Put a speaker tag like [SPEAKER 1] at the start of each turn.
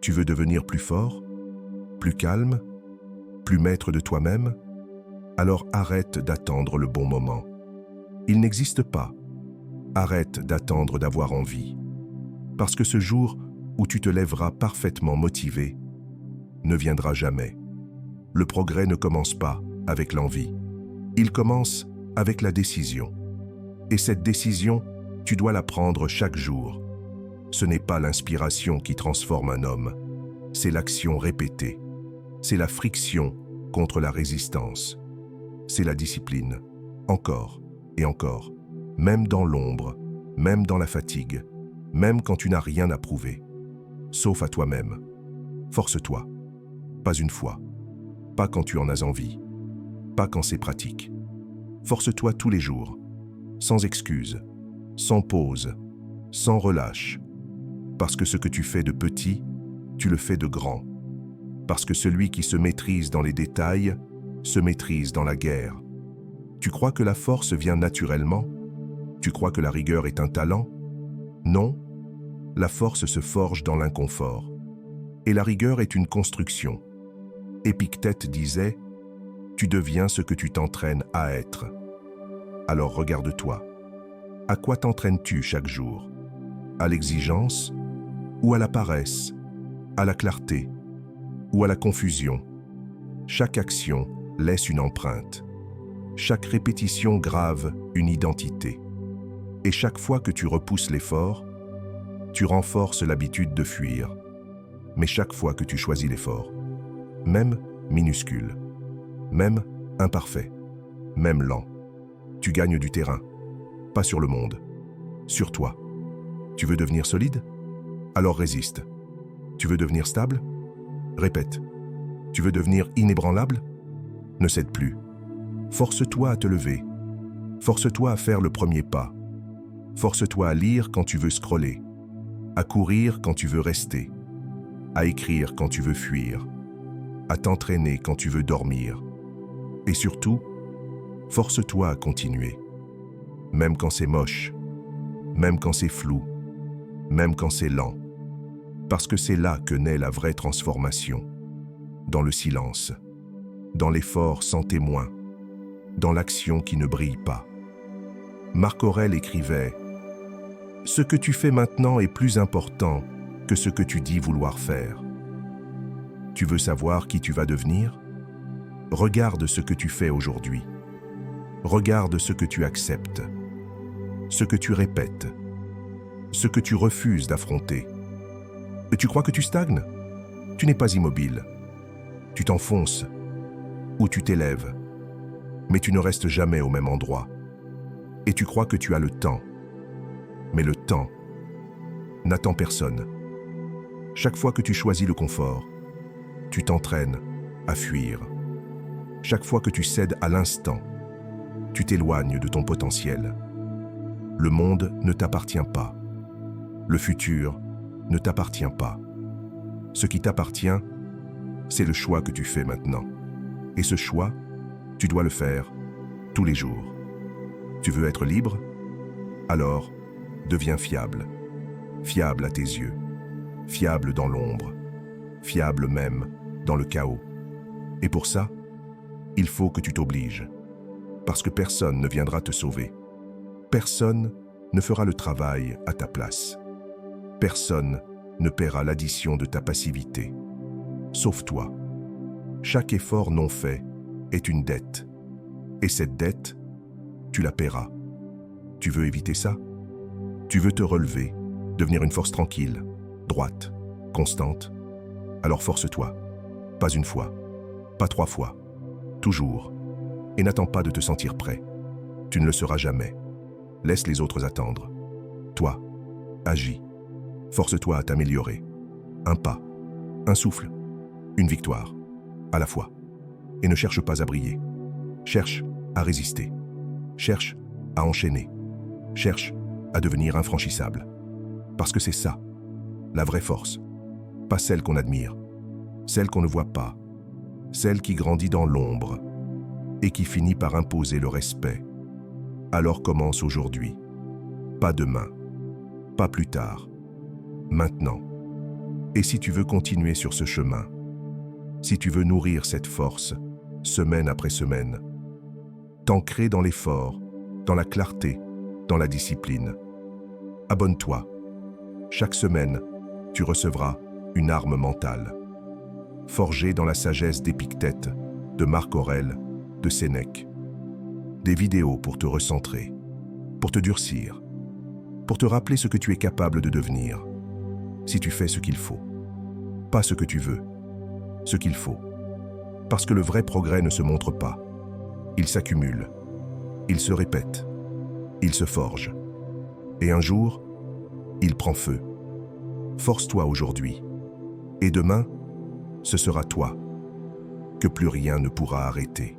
[SPEAKER 1] Tu veux devenir plus fort, plus calme, plus maître de toi-même? Alors arrête d'attendre le bon moment. Il n'existe pas. Arrête d'attendre d'avoir envie. Parce que ce jour où tu te lèveras parfaitement motivé ne viendra jamais. Le progrès ne commence pas avec l'envie. Il commence avec la décision. Et cette décision, tu dois la prendre chaque jour. Ce n'est pas l'inspiration qui transforme un homme, c'est l'action répétée. C'est la friction contre la résistance. C'est la discipline, encore et encore, même dans l'ombre, même dans la fatigue, même quand tu n'as rien à prouver. Sauf à toi-même. Force-toi. Pas une fois. Pas quand tu en as envie. Pas quand c'est pratique. Force-toi tous les jours, sans excuse, sans pause, sans relâche. Parce que ce que tu fais de petit, tu le fais de grand. Parce que celui qui se maîtrise dans les détails se maîtrise dans la guerre. Tu crois que la force vient naturellement? Tu crois que la rigueur est un talent? Non, la force se forge dans l'inconfort. Et la rigueur est une construction. Épictète disait « Tu deviens ce que tu t'entraînes à être ». Alors regarde-toi. À quoi t'entraînes-tu chaque jour? À l'exigence ou à la paresse? À la clarté ou à la confusion? Chaque action laisse une empreinte. Chaque répétition grave une identité. Et chaque fois que tu repousses l'effort, tu renforces l'habitude de fuir. Mais chaque fois que tu choisis l'effort, même minuscule, même imparfait, même lent, tu gagnes du terrain, pas sur le monde, sur toi. Tu veux devenir solide? Alors résiste. Tu veux devenir stable? Répète. Tu veux devenir inébranlable? Ne cède plus. Force-toi à te lever. Force-toi à faire le premier pas. Force-toi à lire quand tu veux scroller, à courir quand tu veux rester, à écrire quand tu veux fuir, à t'entraîner quand tu veux dormir. Et surtout, force-toi à continuer. Même quand c'est moche, même quand c'est flou, même quand c'est lent. Parce que c'est là que naît la vraie transformation. Dans le silence, dans l'effort sans témoin, dans l'action qui ne brille pas. Marc Aurèle écrivait « Ce que tu fais maintenant est plus important que ce que tu dis vouloir faire. » Tu veux savoir qui tu vas devenir? Regarde ce que tu fais aujourd'hui. Regarde ce que tu acceptes, ce que tu répètes, ce que tu refuses d'affronter. Et tu crois que tu stagnes? Tu n'es pas immobile. Tu t'enfonces ou tu t'élèves, mais tu ne restes jamais au même endroit. Et tu crois que tu as le temps. Mais le temps n'attend personne. Chaque fois que tu choisis le confort, tu t'entraînes à fuir. Chaque fois que tu cèdes à l'instant, tu t'éloignes de ton potentiel. Le monde ne t'appartient pas. Le futur ne t'appartient pas. Ce qui t'appartient, c'est le choix que tu fais maintenant. Et ce choix, tu dois le faire tous les jours. Tu veux être libre? Alors, deviens fiable. Fiable à tes yeux. Fiable dans l'ombre. Fiable même dans le chaos. Et pour ça, il faut que tu t'obliges. Parce que personne ne viendra te sauver. Personne ne fera le travail à ta place. Personne ne paiera l'addition de ta passivité. Sauf toi. Chaque effort non fait est une dette. Et cette dette, tu la paieras. Tu veux éviter ça? Tu veux te relever, devenir une force tranquille, droite, constante? Alors force-toi. Pas une fois, pas 3 fois, toujours. Et n'attends pas de te sentir prêt. Tu ne le seras jamais. Laisse les autres attendre. Toi, agis. Force-toi à t'améliorer. Un pas, un souffle, une victoire, à la fois. Et ne cherche pas à briller. Cherche à résister. Cherche à enchaîner. Cherche à devenir infranchissable. Parce que c'est ça, la vraie force. Pas celle qu'on admire, celle qu'on ne voit pas, celle qui grandit dans l'ombre et qui finit par imposer le respect. Alors commence aujourd'hui. Pas demain, pas plus tard. Maintenant. Et si tu veux continuer sur ce chemin, si tu veux nourrir cette force, semaine après semaine, t'ancrer dans l'effort, dans la clarté, dans la discipline, abonne-toi. Chaque semaine, tu recevras une arme mentale, forgée dans la sagesse d'Épictète, de Marc Aurèle, de Sénèque. Des vidéos pour te recentrer, pour te durcir, pour te rappeler ce que tu es capable de devenir, si tu fais ce qu'il faut. Pas ce que tu veux, ce qu'il faut. Parce que le vrai progrès ne se montre pas. Il s'accumule, il se répète, il se forge. Et un jour, il prend feu. Force-toi aujourd'hui. Et demain, ce sera toi que plus rien ne pourra arrêter.